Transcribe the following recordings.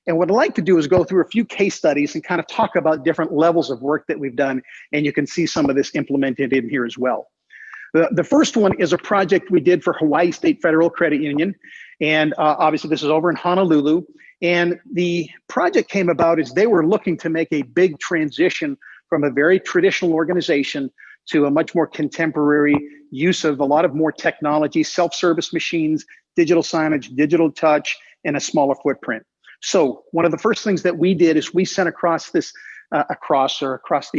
And what I'd like to do is go through a few case studies and kind of talk about different levels of work that we've done. And you can see some of this implemented in here as well. The first one is a project we did for Hawaii State Federal Credit Union. And obviously this is over in Honolulu. And the project came about as they were looking to make a big transition from a very traditional organization to a much more contemporary use of a lot of more technology, self-service machines, digital signage, digital touch, and a smaller footprint. So one of the first things that we did is we sent across the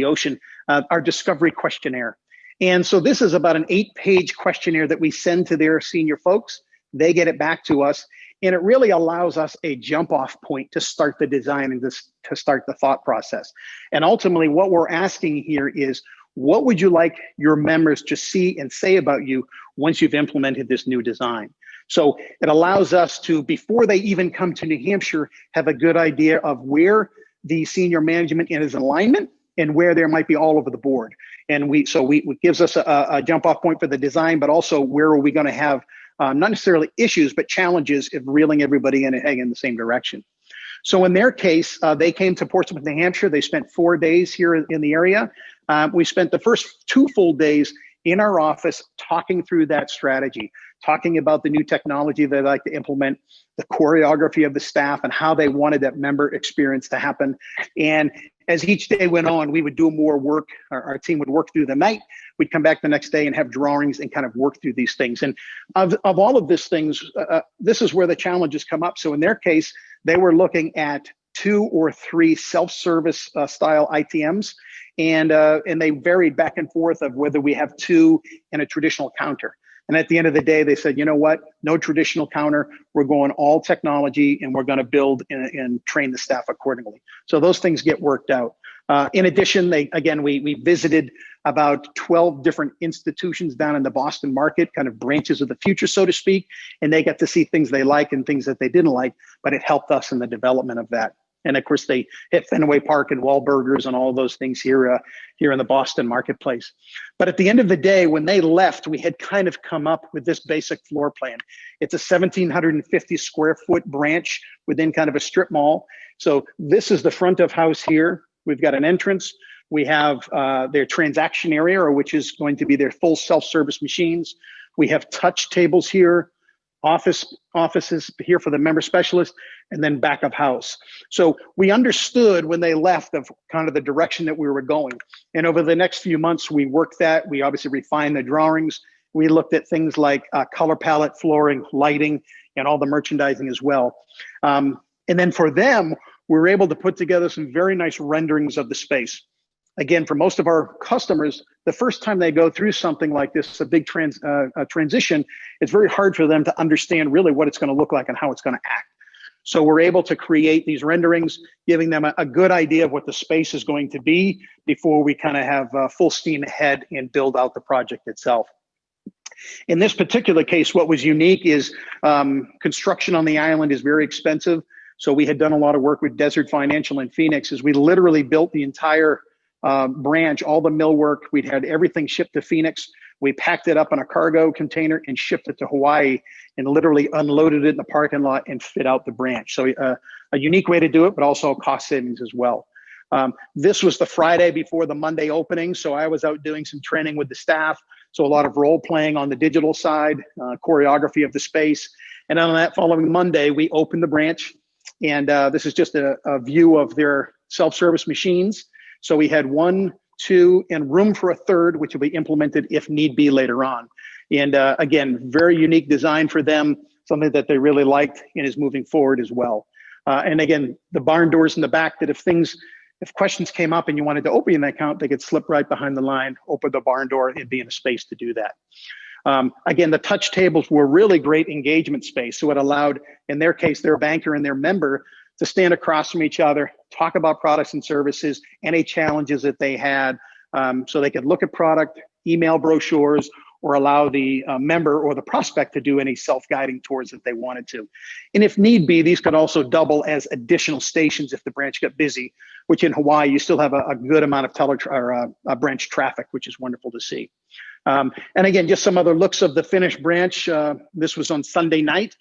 ocean, our discovery questionnaire. And so this is about an 8-page questionnaire that we send to their senior folks. They get it back to us, and it really allows us a jump-off point to start the design and to start the thought process. And ultimately, what we're asking here is, what would you like your members to see and say about you once you've implemented this new design? So it allows us to, before they even come to New Hampshire, have a good idea of where the senior management is in alignment and where there might be all over the board. And it gives us a jump off point for the design, but also where are we going to have not necessarily issues, but challenges of reeling everybody in and heading in the same direction. So in their case, they came to Portsmouth, New Hampshire. They spent 4 days here in the area. We spent the first 2 full days in our office talking through that strategy, talking about the new technology they'd like to implement, the choreography of the staff, and how they wanted that member experience to happen. And as each day went on, we would do more work. Our team would work through the night. We'd come back the next day and have drawings and kind of work through these things. And of all of these things, this is where the challenges come up. So in their case, they were looking at 2 or 3 self-service style ITMs. And they varied back and forth of whether we have 2 and a traditional counter. And at the end of the day, they said, you know what, no traditional counter, we're going all technology, and we're going to build and train the staff accordingly. So those things get worked out. In addition, we visited about 12 different institutions down in the Boston market, kind of branches of the future, so to speak, and they got to see things they like and things that they didn't like, but it helped us in the development of that. And of course, they hit Fenway Park and Wahlburgers and all of those things here in the Boston marketplace. But at the end of the day, when they left, we had kind of come up with this basic floor plan. It's a 1,750 square foot branch within kind of a strip mall. So this is the front of house here. We've got an entrance. We have their transaction area, which is going to be their full self-service machines. We have touch tables here, offices here for the member specialist, and then back of house. So we understood when they left of kind of the direction that we were going. And over the next few months, we worked that. We obviously refined the drawings. We looked at things like color palette, flooring, lighting, and all the merchandising as well. And then for them, we were able to put together some very nice renderings of the space. Again, for most of our customers, the first time they go through something like this, a big transition, it's very hard for them to understand really what it's going to look like and how it's going to act. So we're able to create these renderings, giving them a good idea of what the space is going to be before we kind of have full steam ahead and build out the project itself. In this particular case, what was unique is construction on the island is very expensive. So we had done a lot of work with Desert Financial in Phoenix as we literally built the entire branch, all the millwork. We'd had everything shipped to Phoenix. We packed it up in a cargo container and shipped it to Hawaii and literally unloaded it in the parking lot and fit out the branch. So a unique way to do it, but also cost savings as well. This was the Friday before the Monday opening. So I was out doing some training with the staff. So a lot of role playing on the digital side, choreography of the space. And on that following Monday, we opened the branch. And this is just a view of their self-service machines. So we had 1, 2, and room for a third, which will be implemented if need be later on. And again, very unique design for them, something that they really liked and is moving forward as well. And again, the barn doors in the back that if questions came up and you wanted to open the account, they could slip right behind the line, open the barn door, and be in a space to do that. Again, the touch tables were really great engagement space. So it allowed, in their case, their banker and their member to stand across from each other, talk about products and services, any challenges that they had, so they could look at product, email brochures, or allow the member or the prospect to do any self-guiding tours that they wanted to. And if need be, these could also double as additional stations if the branch got busy, which in Hawaii, you still have a good amount of branch traffic, which is wonderful to see. And again, just some other looks of the finished branch. This was on Sunday night.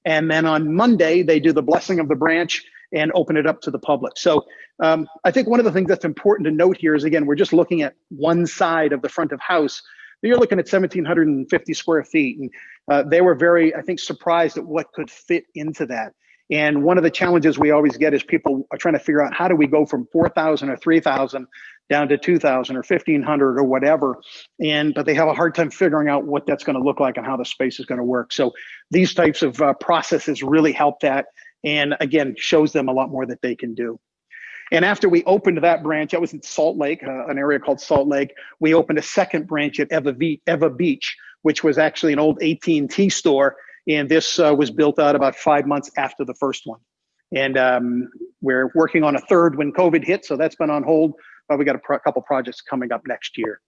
And then on Monday, they do the blessing of the branch. and open it up to the public. So I think one of the things that's important to note here is, again, we're just looking at one side of the front of house. You're looking at 1,750 square feet. And they were very, I think, surprised at what could fit into that. And one of the challenges we always get is people are trying to figure out, how do we go from 4,000 or 3,000 down to 2,000 or 1,500 or whatever. But they have a hard time figuring out what that's going to look like and how the space is going to work. So these types of processes really help that. And again, shows them a lot more that they can do. And after we opened that branch, that was in Salt Lake, an area called Salt Lake, we opened a second branch at Eva Beach, which was actually an old AT&T store. And this was built out about 5 months after the first one. And we're working on a third when COVID hit, so that's been on hold. But we got a couple projects coming up next year.